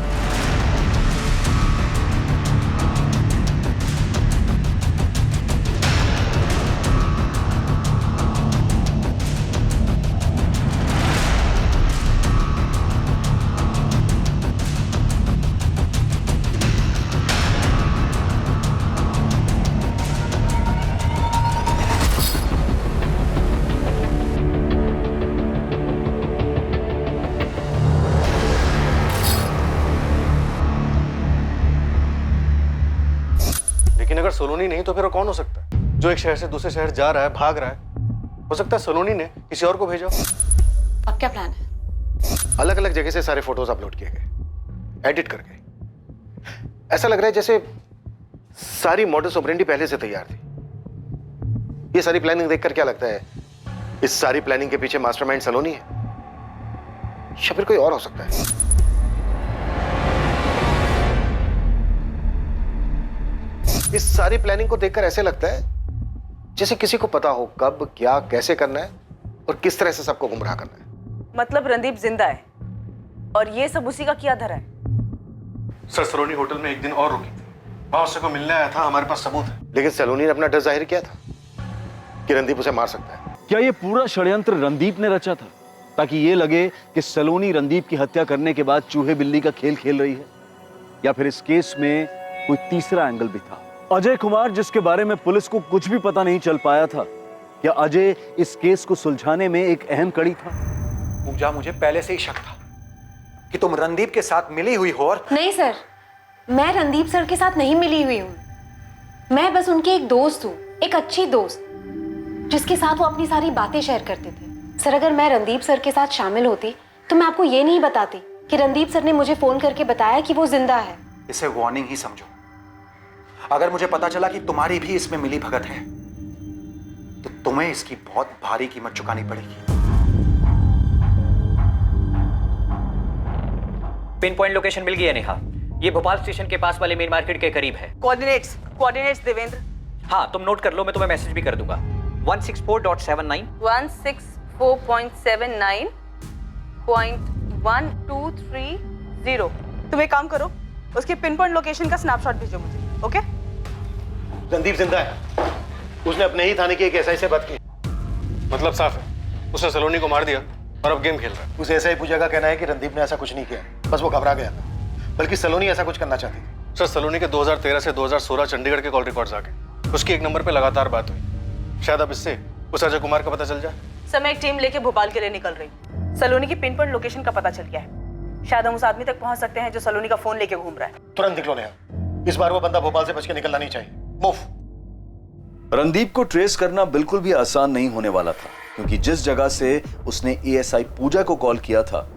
लेकिन अगर सलोनी नहीं तो फिर कौन हो सकता है जो एक शहर से दूसरे शहर जा रहा है, भाग रहा है? हो सकता है सलोनी ने किसी और को भेजा। अब क्या प्लान है? अलग अलग जगह से सारे फोटोज अपलोड किए गए, एडिट करके। ऐसा लग रहा है जैसे सारी मॉडस ऑपरेंडी पहले से तैयार थी। ये सारी प्लानिंग देखकर क्या लगता है, इस सारी प्लानिंग के पीछे मास्टरमाइंड सलोनी है या फिर कोई और हो सकता है? इस सारी प्लानिंग को देखकर ऐसे लगता है जैसे किसी को पता हो कब, क्या, कैसे करना है और किस तरह से सबको गुमराह करना है। मतलब रणदीप जिंदा है और ये सब उसी का किया धरा है। सर, सलोनी होटल में एक दिन और रुकी थी, वहां उससे को मिलने आया था, हमारे पास सबूत है। लेकिन सलोनी ने अपना डर जाहिर किया था कि रणदीप उसे मार सकता है। क्या ये पूरा षड्यंत्र रणदीप ने रचा था ताकि ये लगे कि सलोनी रणदीप की हत्या करने के बाद चूहे बिल्ली का खेल खेल रही है? या फिर इस केस में कोई तीसरा एंगल भी था? अजय कुमार, जिसके बारे में पुलिस को कुछ भी पता नहीं चल पाया था, क्या अजय इस केस को सुलझाने में एक अहम कड़ी था? पूजा, मुझे पहले से ही शक था कि तुम रणदीप के साथ मिली हुई हो। और नहीं सर, मैं रणदीप सर के साथ नहीं मिली हुई हूँ। मैं बस उनकी एक दोस्त हूँ, एक अच्छी दोस्त जिसके साथ वो अपनी सारी बातें शेयर करते थे। सर, अगर मैं रणदीप सर के साथ शामिल होती तो मैं आपको ये नहीं बताती कि रणदीप सर ने मुझे फोन करके बताया कि वो जिंदा है। इसे वार्निंग ही समझो। अगर मुझे पता चला कि तुम्हारी भी इसमें मिली भगत है तो तुम्हें इसकी बहुत भारी कीमत चुकानी पड़ेगी। पिन पॉइंट लोकेशन मिल गई है नेहा। ये भोपाल स्टेशन के पास वाले मेन मार्केट के करीब है। कोऑर्डिनेट्स देवेंद्र। हाँ, तुम नोट कर लो, मैं तुम्हें मैसेज भी कर दूंगा। 164.79 164.79.1230। तुम एक काम करो, उसके पिन पॉइंट लोकेशन का स्नैपशॉट भेजो मुझे। ओके? रणदीप जिंदा है, उसने अपने ही थाने की एक एसआई से बात की। मतलब साफ है, उसने सलोनी को मार दिया और अब गेम खेल रहा है। उस एसआई पूजा का कहना है कि रणदीप ने ऐसा कुछ नहीं किया, बस वो घबरा गया था, बल्कि सलोनी ऐसा कुछ करना चाहती थी। सर, सलोनी के 2013 से 2016 चंडीगढ़ के कॉल रिकॉर्ड्स आ गए। उसकी एक नंबर पे लगातार बात हुई। शायद अब इससे उस अजय कुमार का पता चल जाए। समय एक टीम लेके भोपाल के लिए निकल रही। सलोनी की पिन पॉइंट लोकेशन का पता चल गया है। शायद हम उस आदमी तक पहुंच सकते हैं जो सलोनी का फोन लेके घूम रहा है। तुरंत निकलो नेहा, इस बार वो बंदा भोपाल से बच के निकलना नहीं चाहिए। मूव। रणदीप को ट्रेस करना बिल्कुल भी आसान नहीं होने वाला था, क्योंकि जिस जगह से उसने एएसआई पूजा को कॉल किया था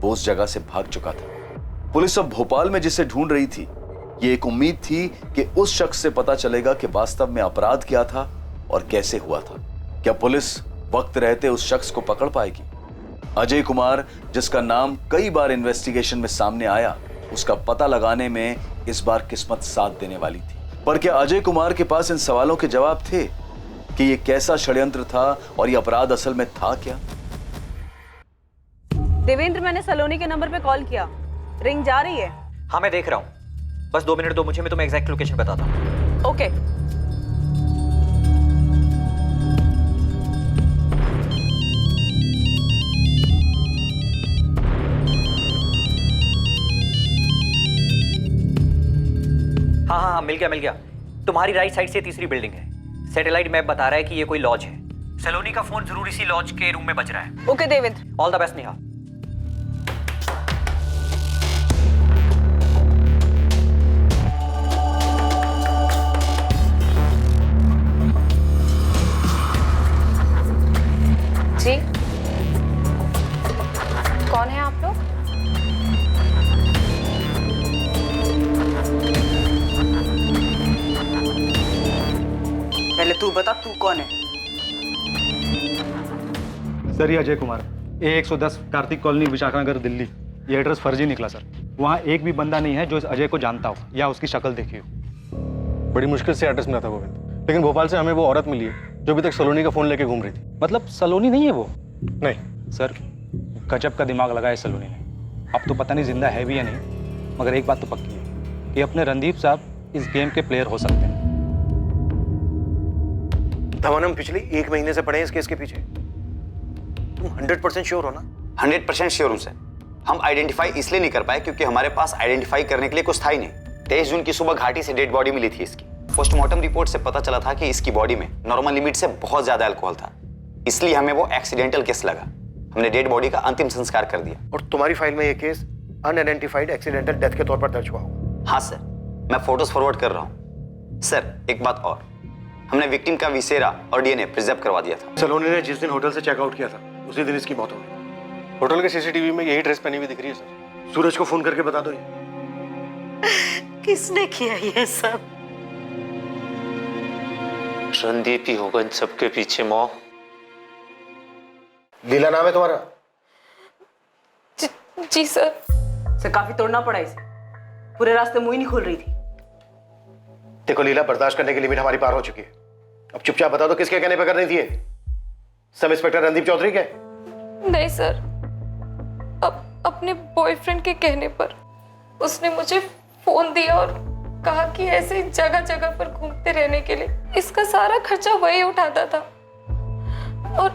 वो उस जगह से भाग चुका था। पुलिस अब भोपाल में जिसे ढूंढ रही थी, ये एक उम्मीद थी कि उस शख्स से पता चलेगा कि वास्तव में अपराध क्या था और कैसे हुआ था। क्या पुलिस वक्त रहते उस शख्स को पकड़ पाएगी? अजय कुमार, जिसका नाम कई बार इन्वेस्टिगेशन में सामने आया, उसका पता लगाने में इस बार किस्मत साथ देने वाली थी। पर क्या अजय कुमार के पास इन सवालों के जवाब थे कि ये कैसा षड्यंत्र था और ये अपराध असल में था क्या? देवेंद्र, मैंने सलोनी के नंबर पे कॉल किया, रिंग जा रही है। हाँ मैं देख रहा हूँ, बस 2 मिनट दो मुझे, मैं तुम्हें एग्जैक्ट लोकेशन बताता हूँ। ओके। हाँ हाँ हाँ, मिल गया। तुम्हारी राइट साइड से तीसरी बिल्डिंग है। सैटेलाइट मैप बता रहा है कि ये कोई लॉज है। सलोनी का फोन जरूर इसी लॉज के रूम में बज रहा है। Okay Devendra, all the best Neha. जी, कौन है आप लोग? पहले तू बता, तू कौन है? सर, ये अजय कुमार, A110 कार्तिक कॉलोनी, विशाखानगर, दिल्ली। ये एड्रेस फर्जी निकला सर। वहाँ एक भी बंदा नहीं है जो इस अजय को जानता हो या उसकी शक्ल देखी हो। बड़ी मुश्किल से एड्रेस मिला था गोविंद, लेकिन भोपाल से हमें वो औरत मिली है जो अभी तक सलोनी का फोन लेके घूम रही थी। मतलब सलोनी नहीं है वो? नहीं सर, गजब का दिमाग लगाया सलोनी ने। अब तो पता नहीं जिंदा है भी या नहीं, मगर एक बात तो पक्की है कि अपने रणदीप साहब इस गेम के प्लेयर हो सकते हैं। धवन, हम पिछले 1 महीने से पड़े हैं इस केस के पीछे। तुम 100% श्योर हो ना? 100% श्योर हूं सर। हम आइडेंटिफाई इसलिए नहीं कर पाए क्योंकि हमारे पास आइडेंटिफाई करने के लिए कुछ था ही नहीं। 23 जून की सुबह घाटी से डेड बॉडी मिली थी इसकी। पोस्टमार्टम रिपोर्ट से पता चला था कि इसकी बॉडी में नॉर्मल लिमिट से बहुत ज्यादा अल्कोहल था, इसलिए हमें वो एक्सीडेंटल केस लगा। हमने डेड बॉडी का अंतिम संस्कार कर दिया। और तुम्हारी फाइल में ये केस अनआइडेंटिफाइड एक्सीडेंटल डेथ के तौर पर दर्ज हुआ होगा। हाँ सर, मैं फोटोज फॉरवर्ड कर रहा हूँ। सर एक बात और, हमने विक्टिम का विसेरा और डीएनए प्रिजर्व करवा दिया था। सलोनी ने जिस दिन होटल से चेकआउट किया था उसी दिन इसकी मौत हो गई। होटल के सीसीटीवी में यही ड्रेस पहनी हुई दिख रही है सर। सूरज को फोन करके बता दो ये। किसने किया ये सब? रणदीप ही होगा इन सबके पीछे। मौ, लीला नाम है तुम्हारा? जी सर। सर, काफी तोड़ना पड़ा इसे, पूरे रास्ते मुंह ही नहीं खोल रही थी। देखो लीला, बर्दाश्त करने की लिमिट हमारी पार हो चुकी है। अब चुपचाप बता दो किसके कहने पर कर रही थी ये? सब इंस्पेक्टर रणदीप चौधरी के? नहीं सर, अपने बॉयफ्रेंड के कहने पर उसने मुझे फोन दिया और कहा कि ऐसे जगह जगह पर घूमते रहने के लिए इसका सारा खर्चा वही उठाता था और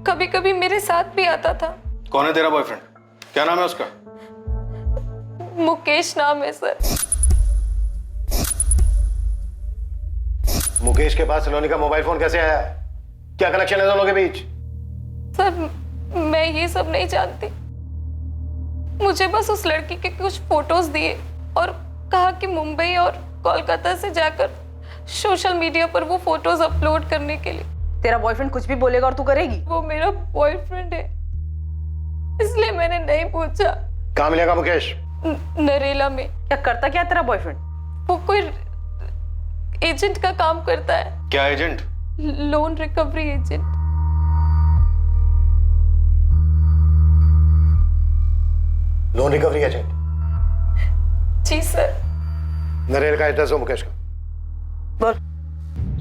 कभी कभी मेरे साथ भी आता था। कौन है तेरा बॉयफ्रेंड? क्या नाम है उसका? मुकेश नाम है सर। मुकेश के पास सलोनी का मोबाइल फोन कैसे आया? क्या कनेक्शन है दोनों के बीच? सर मैं ये सब नहीं जानती, मुझे बस उस लड़की के कुछ फोटोज दिए और कहा कि मुंबई और कोलकाता से जाकर सोशल मीडिया पर वो फोटोज अपलोड करने के लिए। तेरा बॉयफ्रेंड कुछ भी बोलेगा और तू करेगी? वो मेरा बॉयफ्रेंड है, इसलिए मैंने नहीं पूछा। कहाँ मिलेगा मुकेश? नरेला में। क्या करता क्या तेरा बॉयफ्रेंड? वो कोई एजेंट का काम करता है। क्या agent? Loan recovery agent. Loan recovery agent? जी सर। नरेल का एड्रेस हो मुकेश का? बोल।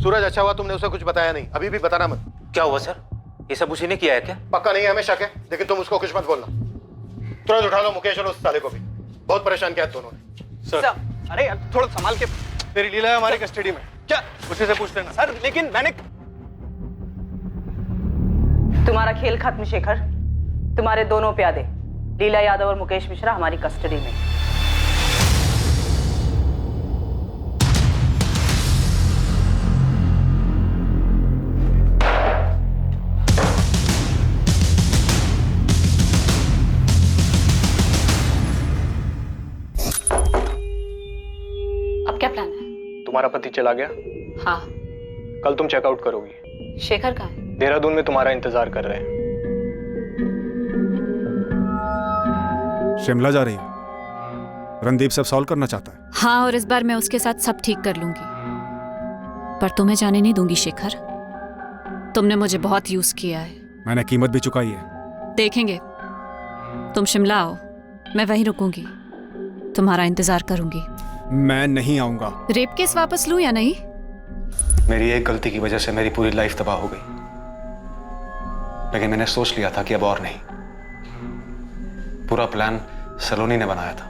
सूरज, अच्छा हुआ तुमने उसे कुछ बताया नहीं, अभी भी बताना मत। क्या हुआ सर? ये सब उसी ने किया है क्या? पक्का नहीं है, हमें शक है, लेकिन तुम उसको कुछ मत बोलना। तुरंत उठा लो मुकेश और उस साले को भी। बहुत परेशान किया दोनों ने। सर, अरे यार थोड़ा संभाल के। तेरी लीला है हमारी कस्टडी में। क्या? उसी से पूछ लेना। सर लेकिन मैंने। तुम्हारा खेल खत्म शेखर। तुम्हारे दोनों प्यादे लीला यादव और मुकेश मिश्रा हमारी कस्टडी में। अब क्या प्लान है? तुम्हारा पति चला गया, हाँ। कल तुम चेकआउट करोगी। शेखर कहाँ है? देहरादून में तुम्हारा इंतजार कर रहे हैं। शिमला जा रही हो? रणदीप सब सॉल्व करना चाहता है। हाँ, और इस बार मैं उसके साथ सब ठीक कर लूंगी, पर तुम्हें जाने नहीं दूंगी शेखर। तुमने मुझे बहुत यूज किया है। मैंने कीमत भी चुकाई है। देखेंगे। तुम शिमला आओ, मैं वहीं रुकूंगी, तुम्हारा इंतजार करूंगी। मैं नहीं आऊंगा। रेप केस वापस लूं या नहीं? मेरी एक गलती की वजह से मेरी पूरी लाइफ तबाह हो गई, लेकिन मैंने सोच लिया था कि अब और नहीं। पूरा प्लान सलोनी ने बनाया था।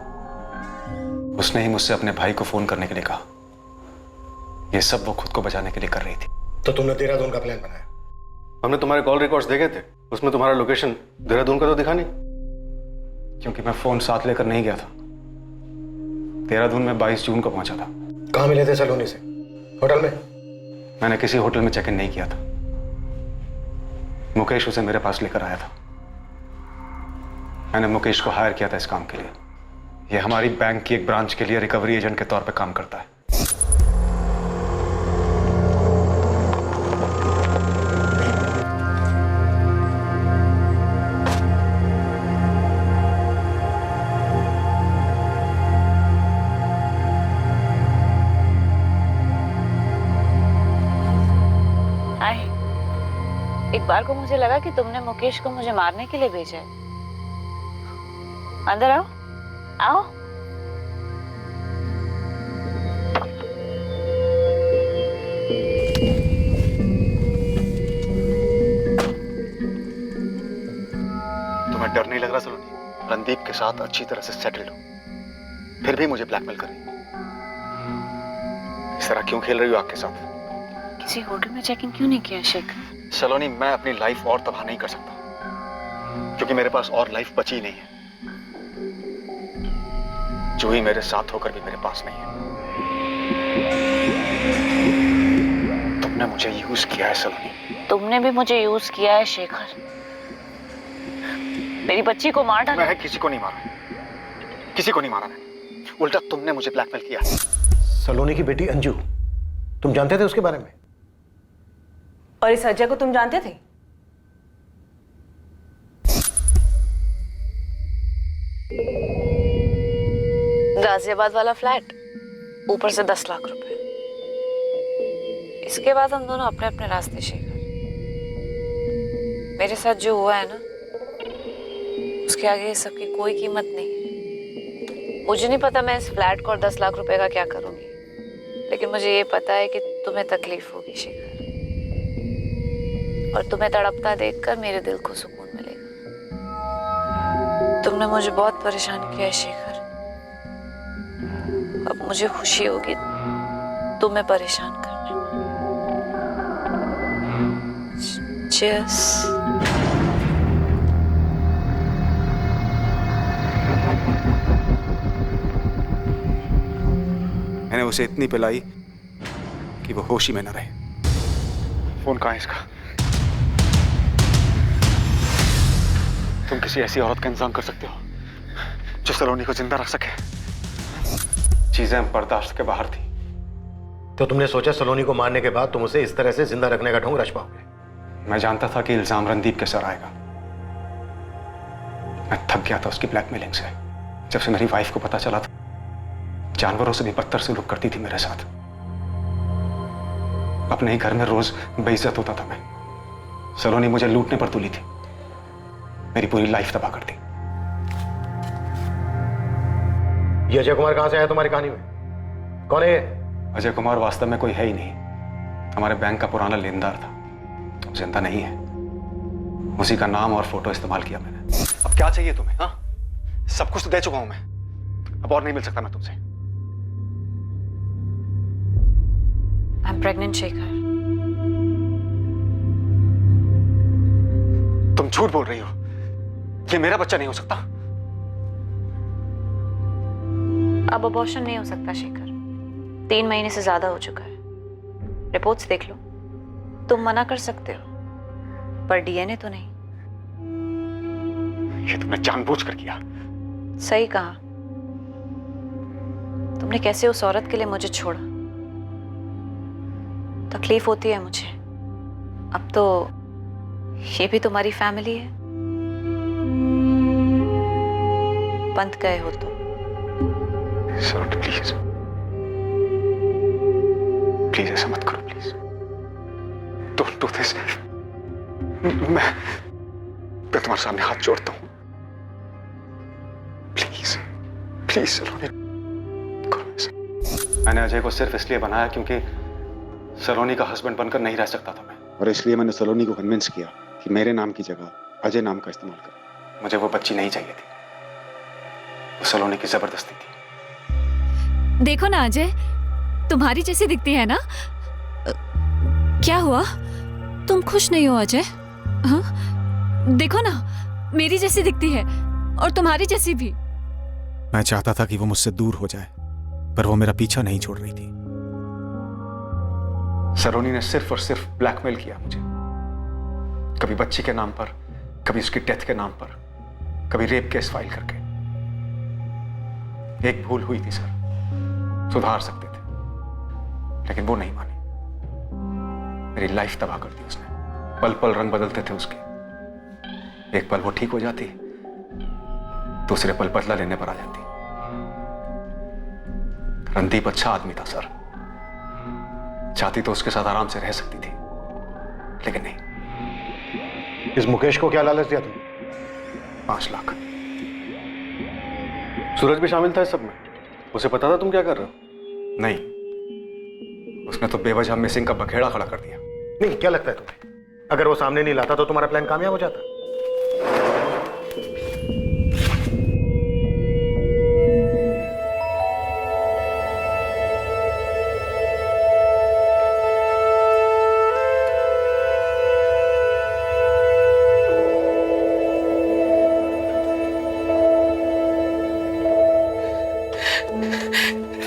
उसने ही मुझसे अपने भाई को फोन करने के लिए कहा। यह सब वो खुद को बचाने के लिए कर रही थी। तो तुमने देहरादून का प्लान बनाया? हमने तुम्हारे कॉल रिकॉर्ड्स देखे थे, उसमें तुम्हारा लोकेशन देहरादून का तो दिखा नहीं। क्योंकि मैं फोन साथ लेकर नहीं गया था। देहरादून में 22 जून को पहुंचा था। कहाँ मिले थे सलोनी से? होटल में? मैंने किसी होटल में चेक इन नहीं किया था। मुकेश उसे मेरे पास लेकर आया था। मैंने मुकेश को हायर किया था इस काम के लिए। यह हमारी बैंक की एक ब्रांच के लिए रिकवरी एजेंट के तौर पे काम करता है। एक बार को मुझे लगा कि तुमने मुकेश को मुझे मारने के लिए भेजा है। अंदर आओ, आओ। तुम्हें डर नहीं लग रहा सलोनी? रणदीप के साथ अच्छी तरह से सेटल्ड हो, फिर भी मुझे ब्लैकमेल कर रही हो। इस तरह क्यों खेल रही हो आग के साथ? किसी होटल में चेक इन क्यों नहीं किया शेखर? सलोनी, मैं अपनी लाइफ और तबाह नहीं कर सकता, क्योंकि मेरे पास और लाइफ बची नहीं है। जूही मेरे साथ होकर भी मेरे पास नहीं है। तुमने मुझे यूज किया है सलोनी। तुमने भी मुझे यूज किया है शेखर। मेरी बच्ची को मार डाला। मैं किसी को नहीं मारा, किसी को नहीं मारा मैंने। उल्टा तुमने मुझे ब्लैकमेल किया। सलोनी की बेटी अंजू, तुम जानते थे उसके बारे में? और इस अजय को तुम जानते थे? गाजियाबाद वाला फ्लैट, ऊपर से 10 लाख रुपए। इसके बाद हम दोनों अपने अपने रास्ते शेखर। मेरे साथ जो हुआ है ना, उसके आगे इस सबकी कोई कीमत नहीं है। मुझे नहीं पता मैं इस फ्लैट को और 10 लाख रुपए का क्या करूंगी, लेकिन मुझे ये पता है कि तुम्हें तकलीफ होगी शेखर, और तुम्हें तड़पता देखकर मेरे दिल को सुकून मिलेगा। तुमने मुझे बहुत परेशान किया है शेखर, अब मुझे खुशी होगी तुम्हें परेशान करने। Cheers. मैंने उसे इतनी पिलाई कि वो होश ही में न रहे। फोन कहाँ है इसका? तुम किसी ऐसी औरत का इंतजाम कर सकते हो जो सलोनी को जिंदा रख सके? चीजें बर्दाश्त के बाहर थी। तो तुमने सोचा सलोनी को मारने के बाद तुम उसे इस तरह से जिंदा रखने का ढोंग रच पाओगे? मैं जानता था कि इल्जाम रणदीप के सर आएगा। मैं थक गया था उसकी ब्लैकमेलिंग से। जब से मेरी वाइफ को पता चला था, जानवरों से भी बदतर सलूक करती थी मेरे साथ। अपने ही घर में रोज बेइज्जत होता था मैं। सलोनी मुझे लूटने पर तुली थी, मेरी पूरी लाइफ तबाह कर दी। ये अजय कुमार कहां से आया तुम्हारी कहानी में? कौन है ये? अजय कुमार वास्तव में कोई है ही नहीं, हमारे बैंक का पुराना लेनदार था। जिंदा नहीं है। उसी का नाम और फोटो इस्तेमाल किया मैंने। अब क्या चाहिए तुम्हें? हाँ, सब कुछ तो दे चुका हूं मैं, अब और नहीं मिल सकता मैं तुमसे। I'm pregnant Shekhar. तुम झूठ बोल रही हो, ये मेरा बच्चा नहीं हो सकता। अब अबॉर्शन नहीं हो सकता शेखर, 3 महीने से ज्यादा हो चुका है। रिपोर्ट्स देख लो, तुम मना कर सकते हो, पर डीएनए तो नहीं। ये तुमने जानबूझकर किया। सही कहा। तुमने कैसे उस औरत के लिए मुझे छोड़ा। तकलीफ होती है मुझे, अब तो ये भी तुम्हारी फैमिली है। पंत गए हो तो। सलोनी प्लीज प्लीज ऐसा मत करो, प्लीज डोंट डू दिस। मैं तुम्हारे सामने हाथ जोड़ता हूं, प्लीज प्लीज सलोनी करो ऐसा। मैंने अजय को सिर्फ इसलिए बनाया क्योंकि सलोनी का हस्बैंड बनकर नहीं रह सकता था मैं, और इसलिए मैंने सलोनी को कन्विंस किया कि मेरे नाम की जगह अजय नाम का इस्तेमाल करे। मुझे वो बच्ची नहीं चाहिए थी, वो सलोनी की जबरदस्ती थी। देखो ना अजय, तुम्हारी जैसी दिखती है ना। क्या हुआ, तुम खुश नहीं हो अजय? हाँ? देखो ना, मेरी जैसी दिखती है और तुम्हारी जैसी भी। मैं चाहता था कि वो मुझसे दूर हो जाए, पर वो मेरा पीछा नहीं छोड़ रही थी। सलोनी ने सिर्फ और सिर्फ ब्लैकमेल किया मुझे, कभी बच्ची के नाम पर, कभी उसकी डेथ के नाम पर, कभी रेप केस फाइल करके। एक भूल हुई थी सर, सुधार सकते थे, लेकिन वो नहीं मानी। मेरी लाइफ तबाह कर दी उसने। पल पल रंग बदलते थे उसके। एक पल वो ठीक हो जाती, दूसरे पल बदला लेने पर आ जाती। रणदीप अच्छा आदमी था सर, चाहती तो उसके साथ आराम से रह सकती थी, लेकिन नहीं। इस मुकेश को क्या लालच दिया तुम? 5 लाख। सूरज भी शामिल था इस सब में? उसे पता था तुम क्या कर रहे हो? नहीं, उसने तो बेवजह मिसिंग का बखेड़ा खड़ा कर दिया। नहीं, क्या लगता है तुम्हें, अगर वो सामने नहीं लाता तो तुम्हारा प्लान कामयाब हो जाता?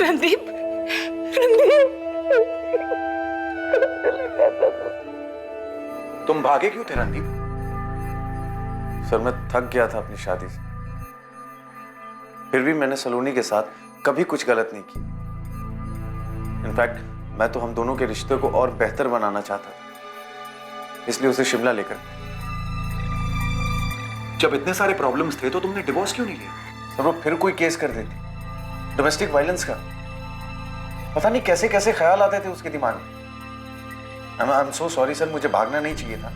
रणदीप, रणदीप, तुम भागे क्यों थे रणदीप? सर मैं थक गया था अपनी शादी से, फिर भी मैंने सलोनी के साथ कभी कुछ गलत नहीं की। इनफैक्ट मैं तो हम दोनों के रिश्ते को और बेहतर बनाना चाहता था, इसलिए उसे शिमला लेकर। जब इतने सारे प्रॉब्लम्स थे तो तुमने डिवोर्स क्यों नहीं लिया? सर वो फिर कोई केस कर देती, डोमेस्टिक वायलेंस का। पता नहीं कैसे कैसे ख्याल आते थे उसके दिमाग में। I am so sorry sir, मुझे भागना नहीं चाहिए था,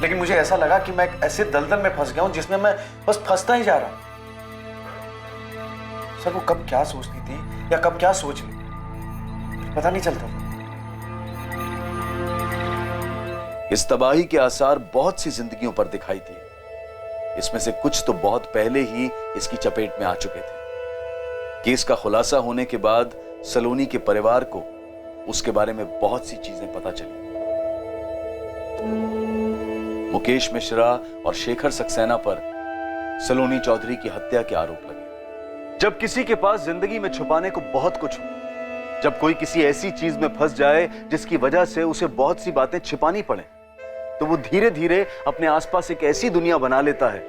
लेकिन मुझे ऐसा लगा कि मैं एक ऐसे दलदल में फंस गया हूं जिसमें मैं बस फंसता ही जा रहा। सर वो कब क्या सोचती थी या कब क्या सोच ली, पता नहीं चलता था। इस तबाही के आसार बहुत सी जिंदगियों पर दिखाई दिए। इसमें से कुछ तो बहुत पहले ही इसकी चपेट में आ चुके थे। केस का खुलासा होने के बाद सलोनी के परिवार को उसके बारे में बहुत सी चीजें पता चली। मुकेश मिश्रा और शेखर सक्सेना पर सलोनी चौधरी की हत्या के आरोप लगे। जब किसी के पास जिंदगी में छुपाने को बहुत कुछ हो, जब कोई किसी ऐसी चीज में फंस जाए जिसकी वजह से उसे बहुत सी बातें छिपानी पड़े, तो वो धीरे धीरे अपने आसपास एक ऐसी दुनिया बना लेता है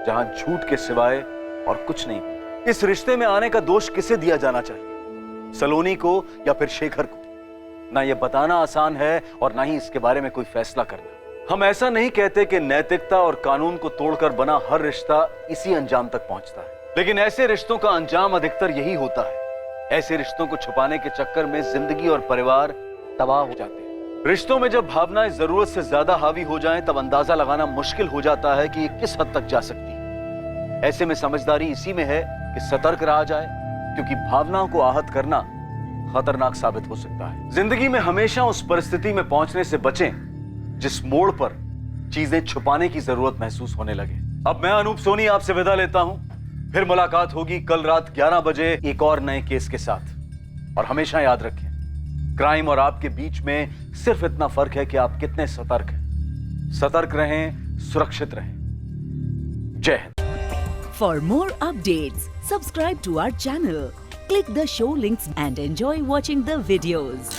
जहां झूठ के सिवाय और कुछ नहीं। इस रिश्ते में आने का दोष किसे दिया जाना चाहिए, सलोनी को या फिर शेखर को? ना ये बताना आसान है और ना ही इसके बारे में कोई फैसला करना। हम ऐसा नहीं कहते कि नैतिकता और कानून को तोड़कर बना हर रिश्ता इसी अंजाम तक पहुंचता है, लेकिन ऐसे रिश्तों का अंजाम अधिकतर यही होता है। ऐसे रिश्तों को छुपाने के चक्कर में जिंदगी और परिवार तबाह हो जाते हैं। रिश्तों में जब भावनाएं जरूरत से ज्यादा हावी हो जाएं, तब अंदाजा लगाना मुश्किल हो जाता है कि ये किस हद तक जा सकती है। ऐसे में समझदारी इसी में है कि सतर्क रहा जाए, क्योंकि भावनाओं को आहत करना खतरनाक साबित हो सकता है। जिंदगी में हमेशा उस परिस्थिति में पहुंचने से बचें जिस मोड़ पर चीजें छुपाने की जरूरत महसूस होने लगे। अब मैं अनूप सोनी आपसे विदा लेता हूं, फिर मुलाकात होगी कल रात 11 बजे एक और नए केस के साथ। और हमेशा याद रखें, क्राइम और आपके बीच में सिर्फ इतना फर्क है कि आप कितने सतर्क हैं। सतर्क रहें, सुरक्षित रहें। जय Hind. For more updates, subscribe to our channel, click the show links and enjoy watching the videos.